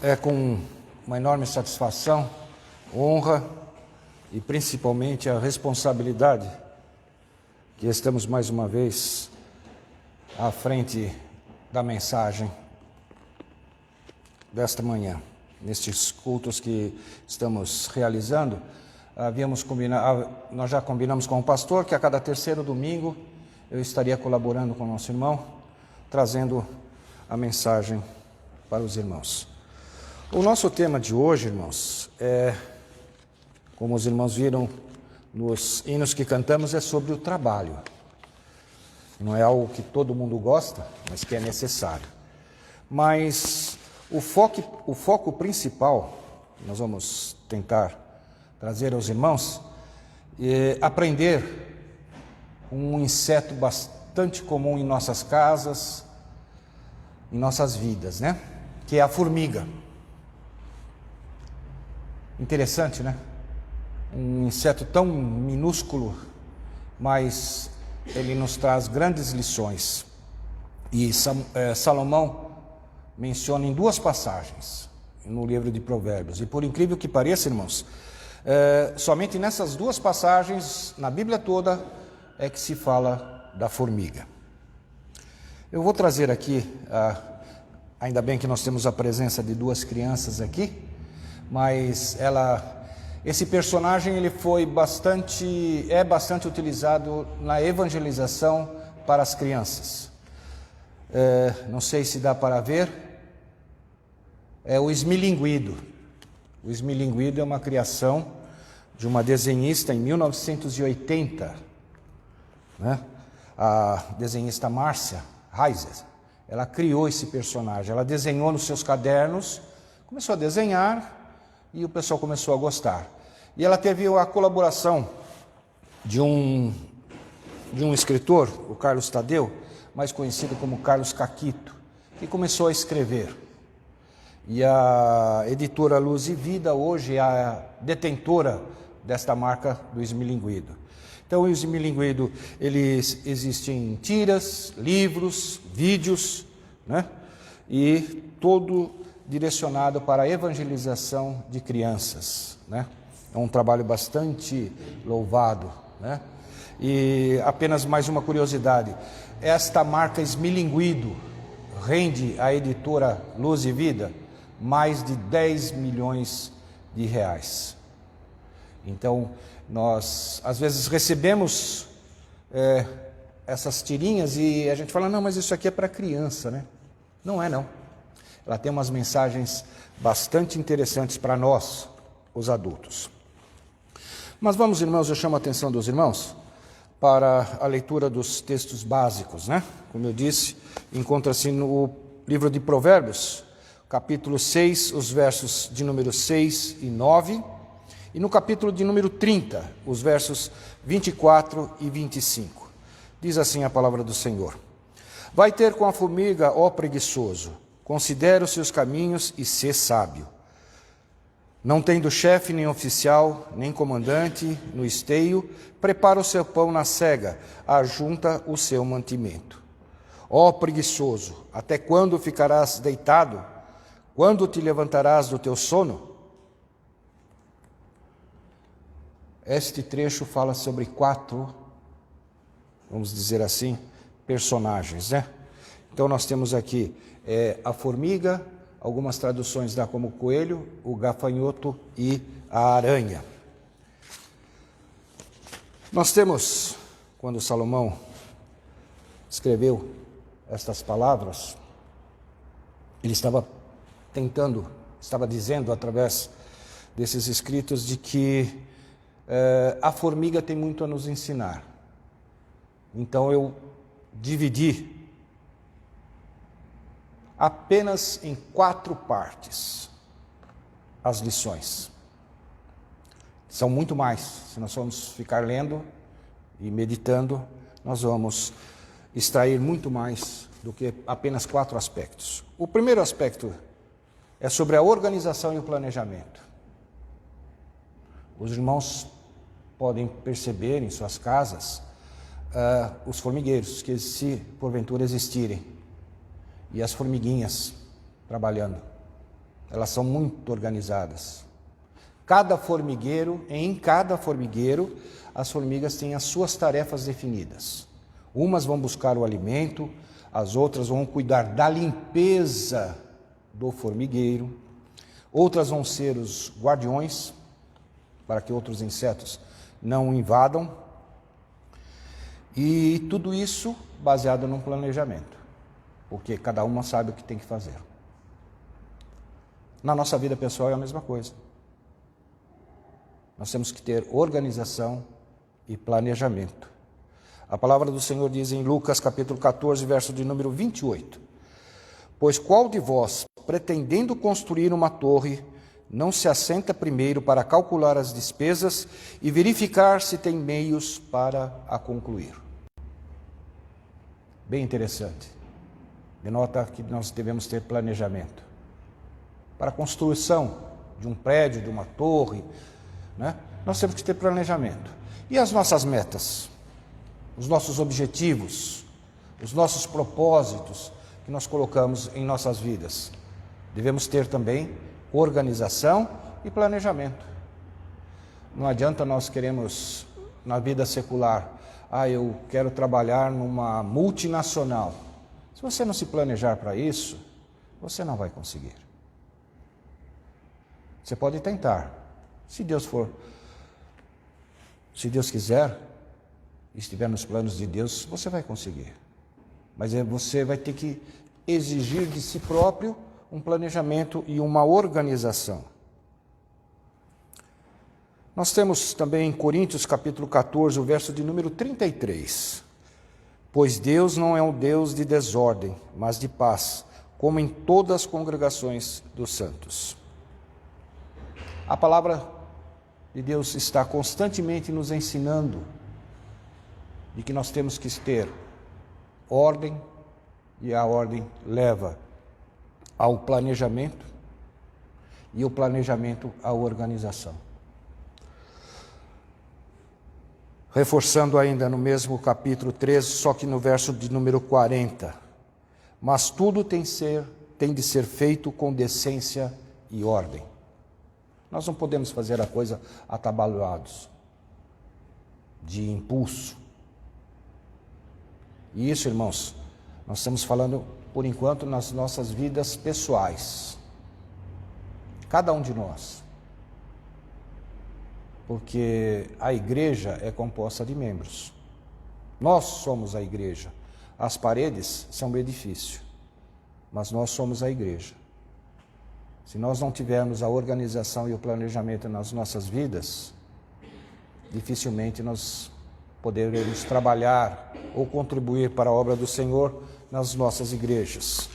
É com uma enorme satisfação, honra e principalmente a responsabilidade que estamos mais uma vez à frente da mensagem desta manhã. Nestes cultos que estamos realizando, nós já combinamos com o pastor que a cada terceiro domingo eu estaria colaborando com o nosso irmão, trazendo a mensagem para os irmãos. O nosso tema de hoje, irmãos, como os irmãos viram nos hinos que cantamos, é sobre o trabalho. Não é algo que todo mundo gosta, mas que é necessário. Mas o foco principal, nós vamos tentar trazer aos irmãos, é aprender um inseto bastante comum em nossas casas, em nossas vidas, né? Que é a formiga. Interessante, né? Um inseto tão minúsculo, mas ele nos traz grandes lições. E Salomão menciona em duas passagens no livro de Provérbios. E por incrível que pareça, irmãos, somente nessas duas passagens, na Bíblia toda, é que se fala da formiga. Eu vou trazer aqui, ainda bem que nós temos a presença de duas crianças aqui, mas esse personagem ele é bastante utilizado na evangelização para as crianças. Não sei se dá para ver, é o esmilinguido. O esmilinguido é uma criação de uma desenhista em 1980, né? A desenhista Márcia Reiser, ela criou esse personagem, ela desenhou nos seus cadernos, começou a desenhar e o pessoal começou a gostar. E ela teve a colaboração de um escritor, o Carlos Tadeu, mais conhecido como Carlos Caquito, que começou a escrever. E a editora Luz e Vida hoje é a detentora desta marca do esmilinguido. Então o esmilinguido, ele existe em tiras, livros, vídeos, né? E todo direcionado para a evangelização de crianças, né? É um trabalho bastante louvado, né? E apenas mais uma curiosidade, esta marca esmilinguido rende à editora Luz e Vida mais de 10 milhões de reais. Então, nós às vezes recebemos essas tirinhas e a gente fala, não, mas isso aqui é para criança, né? Não é, não. Ela tem umas mensagens bastante interessantes para nós, os adultos. Mas vamos, irmãos, eu chamo a atenção dos irmãos para a leitura dos textos básicos, né? Como eu disse, encontra-se no livro de Provérbios, capítulo 6, os versos de número 6 e 9, e no capítulo de número 30, os versos 24 e 25. Diz assim a palavra do Senhor: Vai ter com a formiga, ó preguiçoso, considera os seus caminhos e sê sábio. Não tendo chefe, nem oficial, nem comandante no esteio, prepara o seu pão na cega, ajunta o seu mantimento. Ó preguiçoso, até quando ficarás deitado? Quando te levantarás do teu sono? Este trecho fala sobre 4, vamos dizer assim, personagens, né? Então nós temos aqui a formiga, algumas traduções dá como coelho, o gafanhoto e a aranha. Nós temos, quando Salomão escreveu estas palavras, ele estava dizendo através desses escritos de que a formiga tem muito a nos ensinar. Então eu dividi apenas em 4 partes as lições. São muito mais. Se nós formos ficar lendo e meditando, nós vamos extrair muito mais do que apenas 4 aspectos. O primeiro aspecto é sobre a organização e o planejamento. Os irmãos podem perceber em suas casas os formigueiros, que se porventura existirem, e as formiguinhas trabalhando. Elas são muito organizadas. Em cada formigueiro, as formigas têm as suas tarefas definidas. Umas vão buscar o alimento, as outras vão cuidar da limpeza do formigueiro, outras vão ser os guardiões, para que outros insetos não invadam, e tudo isso baseado num planejamento, porque cada uma sabe o que tem que fazer. Na nossa vida pessoal é a mesma coisa. Nós temos que ter organização e planejamento. A palavra do Senhor diz em Lucas capítulo 14, verso de número 28. Pois qual de vós, pretendendo construir uma torre, não se assenta primeiro para calcular as despesas e verificar se tem meios para a concluir? Bem interessante. Denota que nós devemos ter planejamento. Para a construção de um prédio, de uma torre, né? Nós temos que ter planejamento. E as nossas metas? Os nossos objetivos, os nossos propósitos que nós colocamos em nossas vidas. Devemos ter também organização e planejamento. Não adianta nós queremos, na vida secular, eu quero trabalhar numa multinacional. Se você não se planejar para isso, você não vai conseguir. Você pode tentar. Se Deus quiser, estiver nos planos de Deus, você vai conseguir. Mas você vai ter que exigir de si próprio um planejamento e uma organização. Nós temos também em Coríntios capítulo 14, o verso de número 33. Pois Deus não é um Deus de desordem, mas de paz, como em todas as congregações dos santos. A palavra de Deus está constantemente nos ensinando de que nós temos que ter ordem, e a ordem leva ao planejamento, e o planejamento à organização. Reforçando ainda no mesmo capítulo 13, só que no verso de número 40. Mas tudo tem de ser feito com decência e ordem. Nós não podemos fazer a coisa atabalhoados, de impulso. E isso, irmãos, nós estamos falando, por enquanto, nas nossas vidas pessoais. Cada um de nós. Porque a igreja é composta de membros. Nós somos a igreja. As paredes são o edifício, mas nós somos a igreja. Se nós não tivermos a organização e o planejamento nas nossas vidas, dificilmente nós poderemos trabalhar ou contribuir para a obra do Senhor nas nossas igrejas.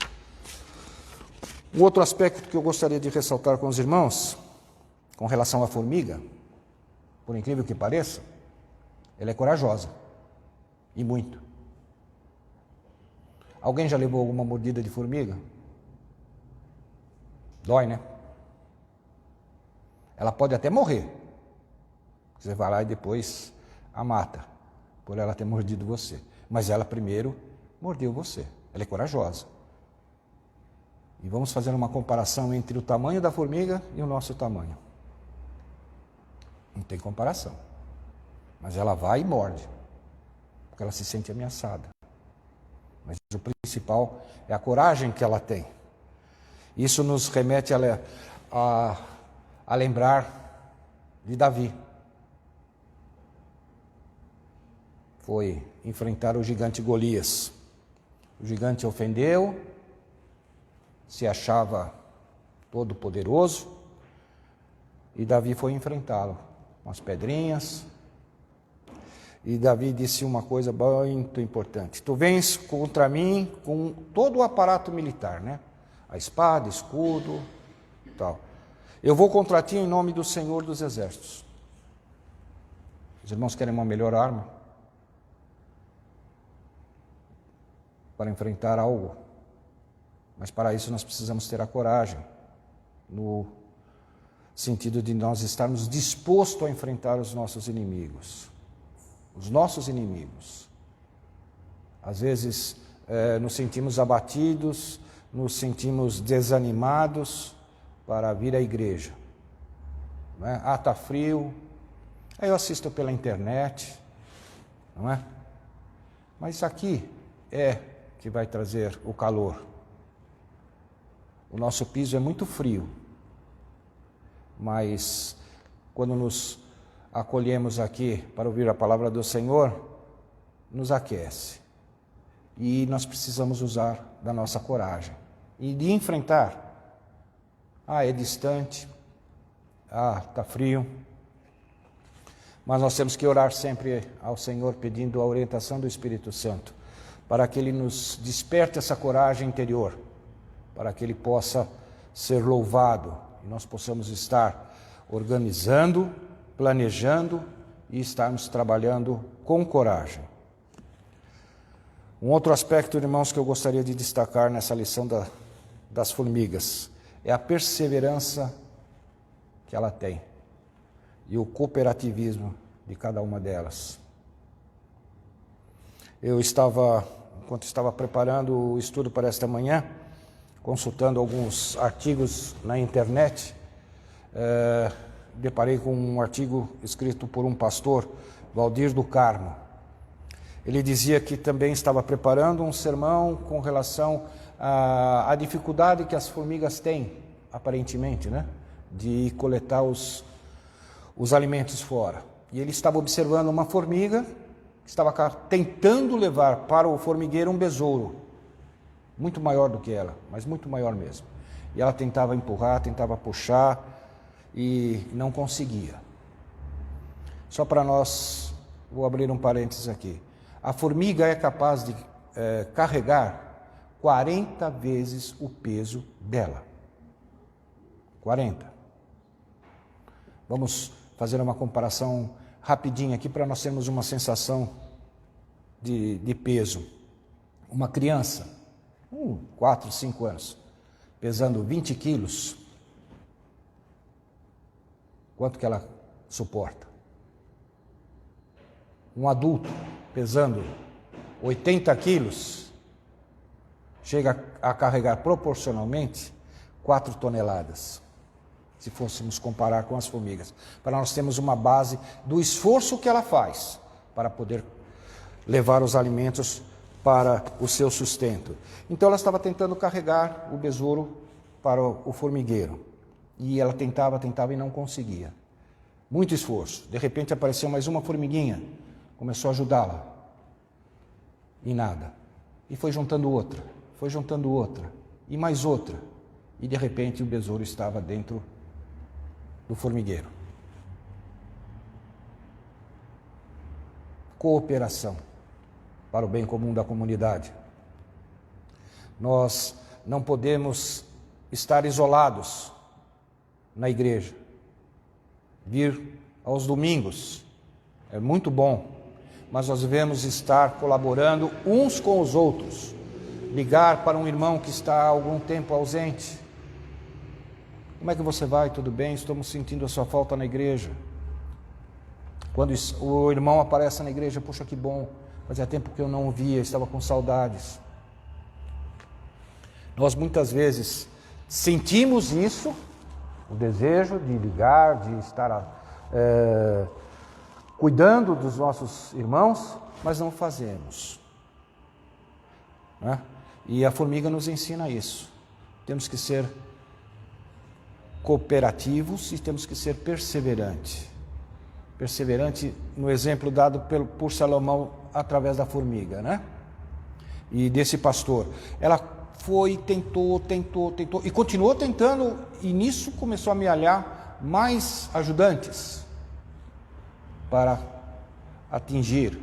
Um outro aspecto que eu gostaria de ressaltar com os irmãos, com relação à formiga, por incrível que pareça, ela é corajosa, e muito. Alguém já levou alguma mordida de formiga? Dói, né? Ela pode até morrer. Você vai lá e depois a mata, por ela ter mordido você. Mas ela primeiro mordeu você. Ela é corajosa. E vamos fazer uma comparação entre o tamanho da formiga e o nosso tamanho. Não tem comparação. Mas ela vai e morde, porque ela se sente ameaçada. Mas o principal é a coragem que ela tem. Isso nos remete a lembrar de Davi. Foi enfrentar o gigante Golias. O gigante ofendeu, se achava todo poderoso, e Davi foi enfrentá-lo com as pedrinhas. E Davi disse uma coisa muito importante: tu vens contra mim com todo o aparato militar, né? A espada, escudo, tal. Eu vou contra ti em nome do Senhor dos Exércitos. Os irmãos querem uma melhor arma para enfrentar algo, mas para isso nós precisamos ter a coragem, no sentido de nós estarmos dispostos a enfrentar os nossos inimigos. Os nossos inimigos. Às vezes nos sentimos abatidos, nos sentimos desanimados, para vir à igreja. Não é? Ah, está frio, aí eu assisto pela internet, não é? Mas isso aqui é que vai trazer o calor. O nosso piso é muito frio, mas quando nos acolhemos aqui para ouvir a palavra do Senhor, nos aquece. E nós precisamos usar da nossa coragem e de enfrentar. Ah, é distante. Ah, está frio. Mas nós temos que orar sempre ao Senhor, pedindo a orientação do Espírito Santo, para que Ele nos desperte essa coragem interior, para que Ele possa ser louvado e nós possamos estar organizando, planejando e estarmos trabalhando com coragem. Um outro aspecto, irmãos, que eu gostaria de destacar nessa lição das formigas é a perseverança que ela tem e o cooperativismo de cada uma delas. Enquanto estava preparando o estudo para esta manhã, consultando alguns artigos na internet, deparei com um artigo escrito por um pastor, Valdir do Carmo. Ele dizia que também estava preparando um sermão com relação à dificuldade que as formigas têm, aparentemente, né, de coletar os alimentos fora. E ele estava observando uma formiga que estava tentando levar para o formigueiro um besouro, muito maior do que ela, mas muito maior mesmo. E ela tentava empurrar, tentava puxar e não conseguia. Só para nós, vou abrir um parênteses aqui. A formiga é capaz de carregar 40 vezes o peso dela. 40. Vamos fazer uma comparação rapidinha aqui para nós termos uma sensação de peso. Uma criança, 4, 5 anos, pesando 20 quilos, quanto que ela suporta? Um adulto pesando 80 quilos, chega a carregar proporcionalmente 4 toneladas. Se fôssemos comparar com as formigas, para nós termos uma base do esforço que ela faz para poder levar os alimentos para o seu sustento. Então ela estava tentando carregar o besouro para o formigueiro, e ela tentava e não conseguia. Muito esforço. De repente apareceu mais uma formiguinha, começou a ajudá-la, e nada. E foi juntando outra, e mais outra, e de repente o besouro estava dentro do formigueiro. Cooperação para o bem comum da comunidade. Nós não podemos estar isolados na igreja. Vir aos domingos é muito bom, mas nós devemos estar colaborando uns com os outros. Ligar para um irmão que está há algum tempo ausente. Como é que você vai? Tudo bem? Estamos sentindo a sua falta na igreja. Quando o irmão aparece na igreja, puxa, que bom, fazia tempo que eu não o via, estava com saudades. Nós muitas vezes sentimos isso, o desejo de ligar, de estar cuidando dos nossos irmãos, mas não fazemos. Né? E a formiga nos ensina isso. Temos que ser cooperativos e temos que ser perseverantes. Perseverante no exemplo dado por Salomão através da formiga, né? E desse pastor. Ela foi, tentou e continuou tentando, e nisso começou a amealhar mais ajudantes para atingir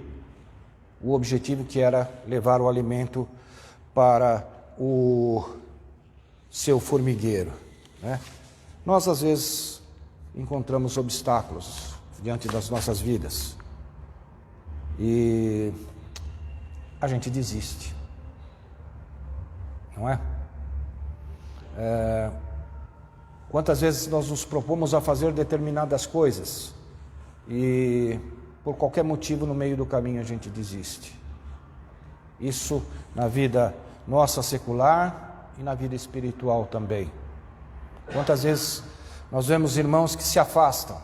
o objetivo, que era levar o alimento para o seu formigueiro, né? Nós, às vezes, encontramos obstáculos diante das nossas vidas e a gente desiste, não é? Quantas vezes nós nos propomos a fazer determinadas coisas e, por qualquer motivo, no meio do caminho a gente desiste. Isso na vida nossa secular e na vida espiritual também. Quantas vezes nós vemos irmãos que se afastam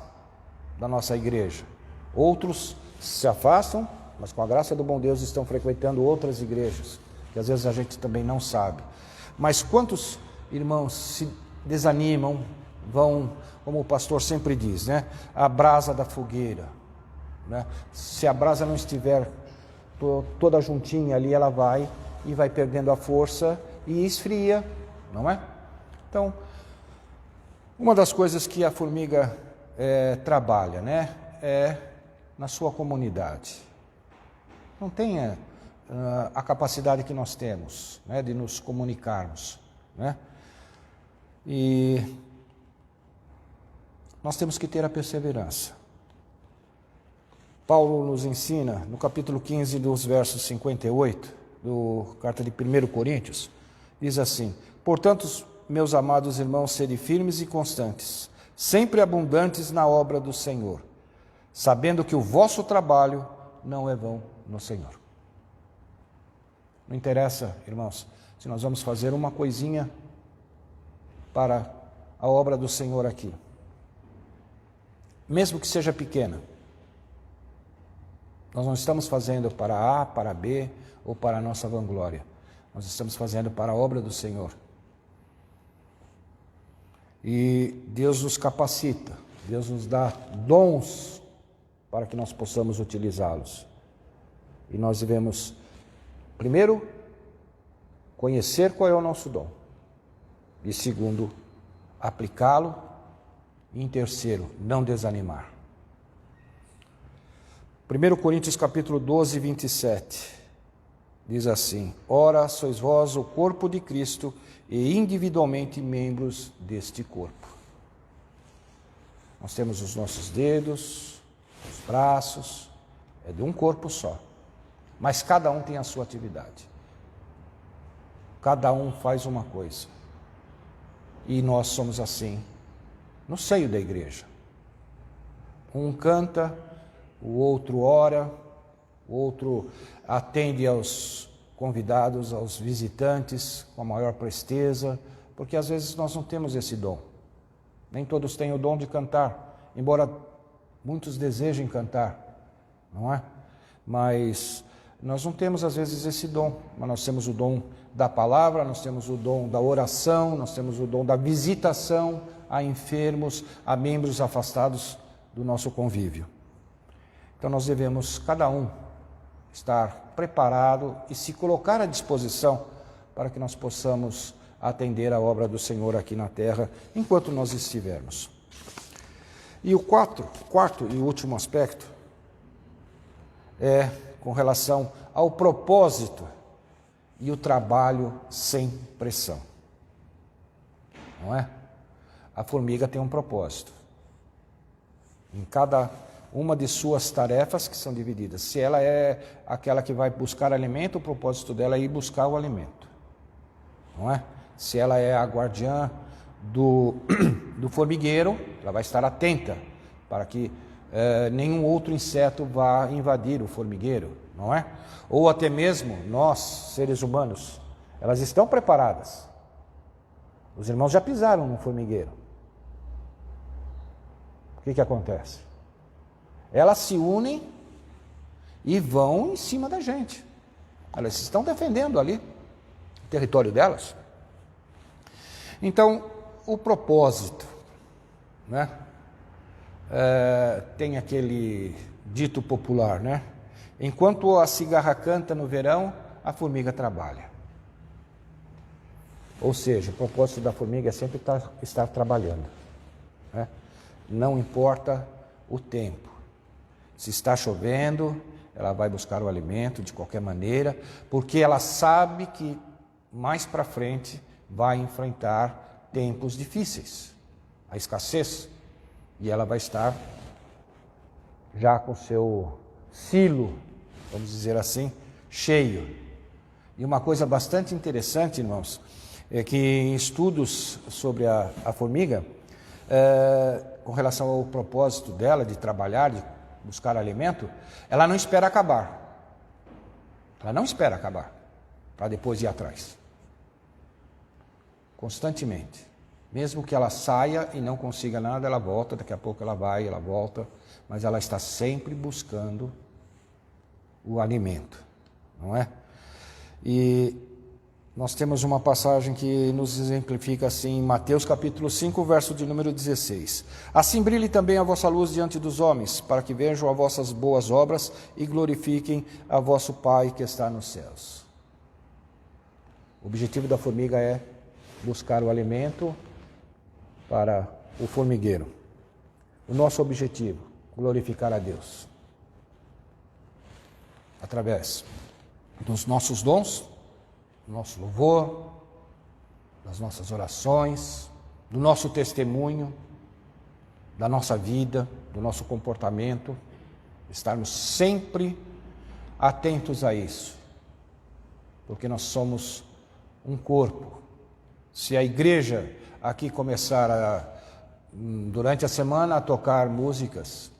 da nossa igreja, outros se afastam, mas com a graça do bom Deus estão frequentando outras igrejas, que às vezes a gente também não sabe. Mas quantos irmãos se desanimam, vão, como o pastor sempre diz, né? A brasa da fogueira, né? Se a brasa não estiver toda juntinha ali, ela vai e vai perdendo a força e esfria, não é? Então, uma das coisas que a formiga trabalha, né, é na sua comunidade. Não tem a capacidade que nós temos, né, de nos comunicarmos, né? E nós temos que ter a perseverança. Paulo nos ensina, no capítulo 15, dos versos 58, do carta de 1 Coríntios, diz assim: portanto, meus amados irmãos, sede firmes e constantes, sempre abundantes na obra do Senhor, sabendo que o vosso trabalho não é vão no Senhor. Não interessa, irmãos, se nós vamos fazer uma coisinha para a obra do Senhor aqui, mesmo que seja pequena. Nós não estamos fazendo para A, para B ou para a nossa vanglória. Nós estamos fazendo para a obra do Senhor. E Deus nos capacita, Deus nos dá dons para que nós possamos utilizá-los. E nós devemos, primeiro, conhecer qual é o nosso dom. E segundo, aplicá-lo. E em terceiro, não desanimar. 1 Coríntios capítulo 12, 27, diz assim: ora, sois vós o corpo de Cristo e individualmente membros deste corpo. Nós temos os nossos dedos, os braços, é de um corpo só, mas cada um tem a sua atividade. Cada um faz uma coisa. E nós somos assim, no seio da igreja. Um canta, o outro ora, o outro atende aos convidados, aos visitantes com a maior presteza, porque às vezes nós não temos esse dom. Nem todos têm o dom de cantar, embora muitos desejem cantar, não é? Mas nós não temos às vezes esse dom, mas nós temos o dom da palavra, nós temos o dom da oração, nós temos o dom da visitação a enfermos, a membros afastados do nosso convívio. Então nós devemos, cada um, estar preparado e se colocar à disposição para que nós possamos atender a obra do Senhor aqui na terra, enquanto nós estivermos. E o quarto e último aspecto é com relação ao propósito e o trabalho sem pressão. Não é? A formiga tem um propósito. Em cada uma de suas tarefas que são divididas. Se ela é aquela que vai buscar alimento, o propósito dela é ir buscar o alimento. Não é? Se ela é a guardiã do formigueiro, ela vai estar atenta para que nenhum outro inseto vá invadir o formigueiro, não é? Ou até mesmo nós, seres humanos, elas estão preparadas. Os irmãos já pisaram no formigueiro. O que acontece? Elas se unem e vão em cima da gente. Elas estão defendendo ali o território delas. Então, o propósito, né? Tem aquele dito popular, né? Enquanto a cigarra canta no verão, a formiga trabalha. Ou seja, o propósito da formiga é sempre estar trabalhando, né? Não importa o tempo. Se está chovendo, ela vai buscar o alimento de qualquer maneira, porque ela sabe que mais para frente vai enfrentar tempos difíceis, a escassez, e ela vai estar já com seu silo, vamos dizer assim, cheio. E uma coisa bastante interessante, irmãos, é que em estudos sobre a formiga, com relação ao propósito dela de trabalhar, de buscar alimento, ela não espera acabar. Ela não espera acabar para depois ir atrás. Constantemente. Mesmo que ela saia e não consiga nada, ela volta, daqui a pouco ela vai, ela volta, mas ela está sempre buscando o alimento, não é? E nós temos uma passagem que nos exemplifica assim, em Mateus capítulo 5, verso de número 16. Assim brilhe também a vossa luz diante dos homens, para que vejam as vossas boas obras e glorifiquem a vosso Pai que está nos céus. O objetivo da formiga é buscar o alimento para o formigueiro. O nosso objetivo, glorificar a Deus. Através dos nossos dons, do nosso louvor, das nossas orações, do nosso testemunho, da nossa vida, do nosso comportamento, estarmos sempre atentos a isso, porque nós somos um corpo. Se a igreja aqui começar durante a semana a tocar músicas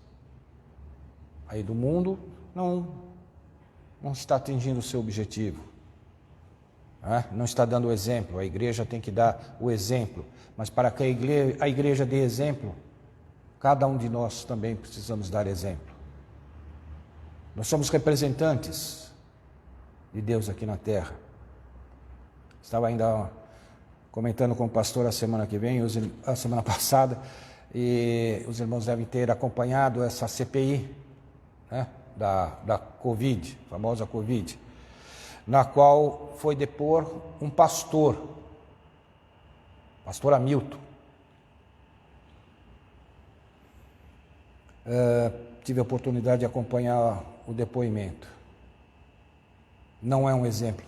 aí do mundo, não está atingindo o seu objetivo. Não está dando o exemplo. A igreja tem que dar o exemplo. Mas para que a igreja dê exemplo, cada um de nós também precisamos dar exemplo. Nós somos representantes de Deus aqui na terra. Estava ainda comentando com o pastor a semana passada, e os irmãos devem ter acompanhado essa CPI, né, da Covid, famosa Covid, na qual foi depor um pastor Hamilton. Tive a oportunidade de acompanhar o depoimento. Não é um exemplo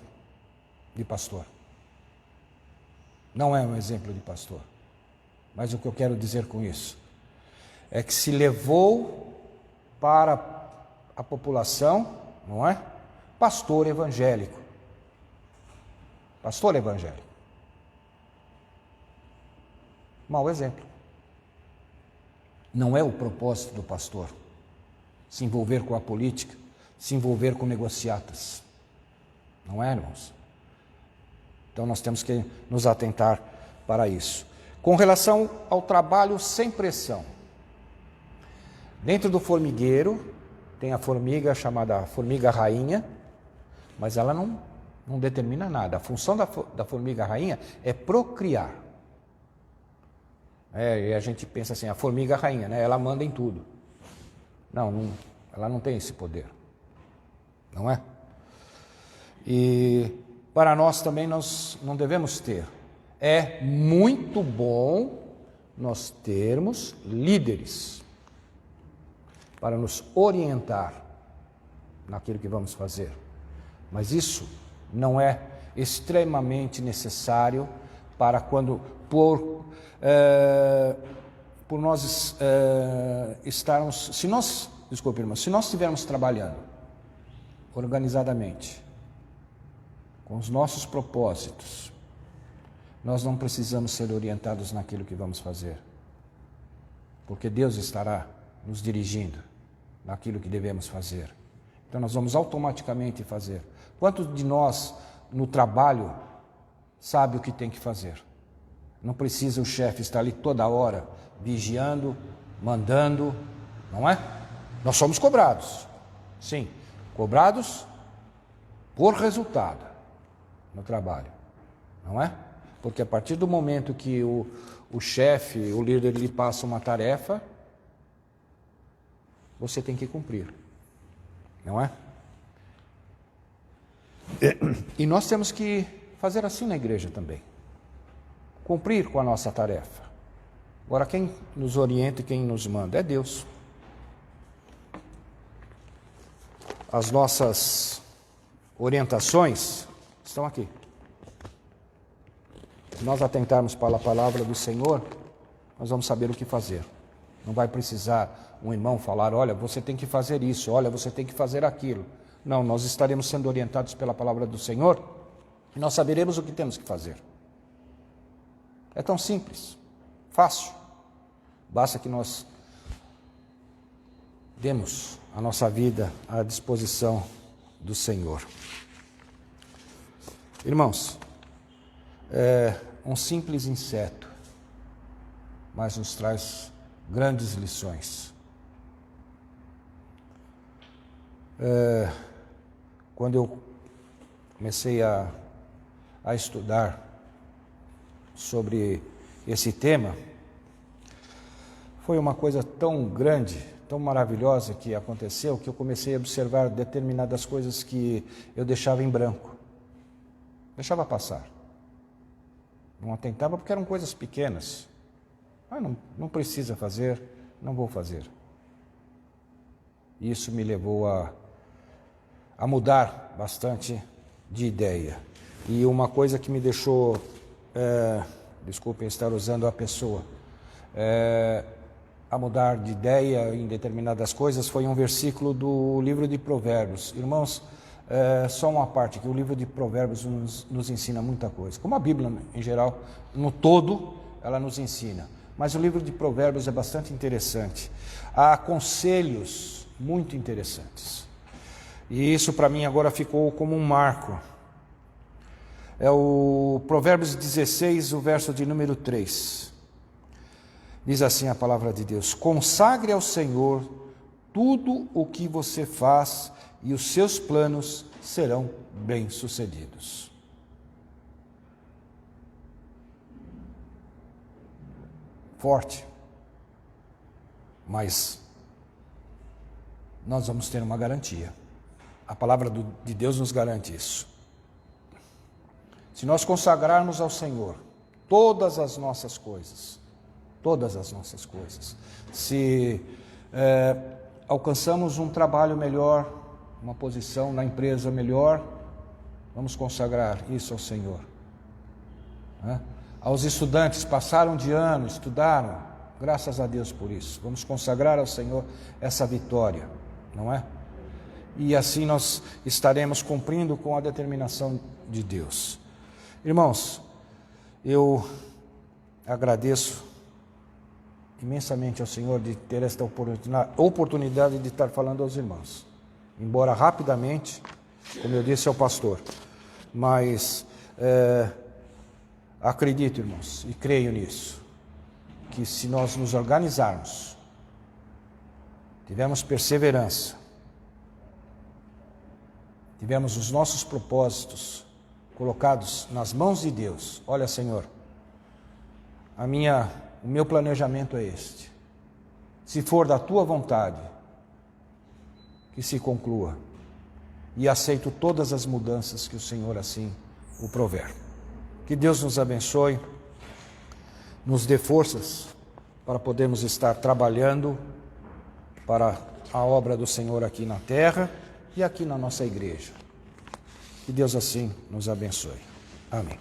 de pastor. Não é um exemplo de pastor. Mas o que eu quero dizer com isso é que se levou para a população, não é? Pastor evangélico. Pastor evangélico. Mau exemplo. Não é o propósito do pastor se envolver com a política, se envolver com negociatas. Não é, irmãos? Então nós temos que nos atentar para isso. Com relação ao trabalho sem pressão. Dentro do formigueiro tem a formiga chamada formiga rainha, mas ela não determina nada. A função da formiga rainha é procriar. E a gente pensa assim, a formiga rainha, né? Ela manda em tudo. Não, ela não tem esse poder. Não é? E para nós também nós não devemos ter. É muito bom nós termos líderes para nos orientar naquilo que vamos fazer. Mas isso não é extremamente necessário para quando, por nós estarmos, se nós estivermos trabalhando organizadamente, com os nossos propósitos, nós não precisamos ser orientados naquilo que vamos fazer, porque Deus estará nos dirigindo naquilo que devemos fazer. Então nós vamos automaticamente fazer. Quantos de nós no trabalho sabe o que tem que fazer? Não precisa o chefe estar ali toda hora vigiando, mandando, não é? Nós somos cobrados, sim, cobrados por resultado no trabalho, não é? Porque a partir do momento que o chefe, o líder lhe passa uma tarefa, você tem que cumprir, não é? E nós temos que fazer assim na igreja também, cumprir com a nossa tarefa. Agora, quem nos orienta e quem nos manda é Deus. As nossas orientações estão aqui. Se nós atentarmos para a palavra do Senhor, nós vamos saber o que fazer. Não vai precisar um irmão falar, olha, você tem que fazer isso, olha, você tem que fazer aquilo. Não, nós estaremos sendo orientados pela palavra do Senhor e nós saberemos o que temos que fazer. É tão simples, fácil. Basta que nós demos a nossa vida à disposição do Senhor. Irmãos, um simples inseto mas nos traz grandes lições. Quando eu comecei a estudar sobre esse tema, foi uma coisa tão grande, tão maravilhosa que aconteceu, que eu comecei a observar determinadas coisas que eu deixava em branco, deixava passar. Não atentava porque eram coisas pequenas. Não precisa fazer, não vou fazer. Isso me levou a mudar bastante de ideia. E uma coisa que me deixou, desculpem estar usando a pessoa, a mudar de ideia em determinadas coisas, foi um versículo do livro de Provérbios. Irmãos, só uma parte, que o livro de Provérbios nos ensina muita coisa. Como a Bíblia, em geral, no todo, ela nos ensina. Mas o livro de Provérbios é bastante interessante. Há conselhos muito interessantes. E isso para mim agora ficou como um marco. É o Provérbios 16, o verso de número 3. Diz assim a palavra de Deus: consagre ao Senhor tudo o que você faz e os seus planos serão bem-sucedidos. Forte, mas nós vamos ter uma garantia. A palavra de Deus nos garante isso. Se nós consagrarmos ao Senhor todas as nossas coisas, se alcançamos um trabalho melhor, uma posição na empresa melhor, vamos consagrar isso ao Senhor. Aos estudantes, passaram de ano, estudaram, graças a Deus por isso. Vamos consagrar ao Senhor essa vitória, não é? E assim nós estaremos cumprindo com a determinação de Deus. Irmãos, eu agradeço imensamente ao Senhor de ter esta oportunidade de estar falando aos irmãos. Embora rapidamente, como eu disse ao pastor, mas acredito, irmãos, e creio nisso, que se nós nos organizarmos, tivermos perseverança, tivermos os nossos propósitos colocados nas mãos de Deus, olha, Senhor, o meu planejamento é este. Se for da tua vontade, que se conclua. E aceito todas as mudanças que o Senhor assim o prover. Que Deus nos abençoe, nos dê forças para podermos estar trabalhando para a obra do Senhor aqui na terra e aqui na nossa igreja. Que Deus assim nos abençoe. Amém.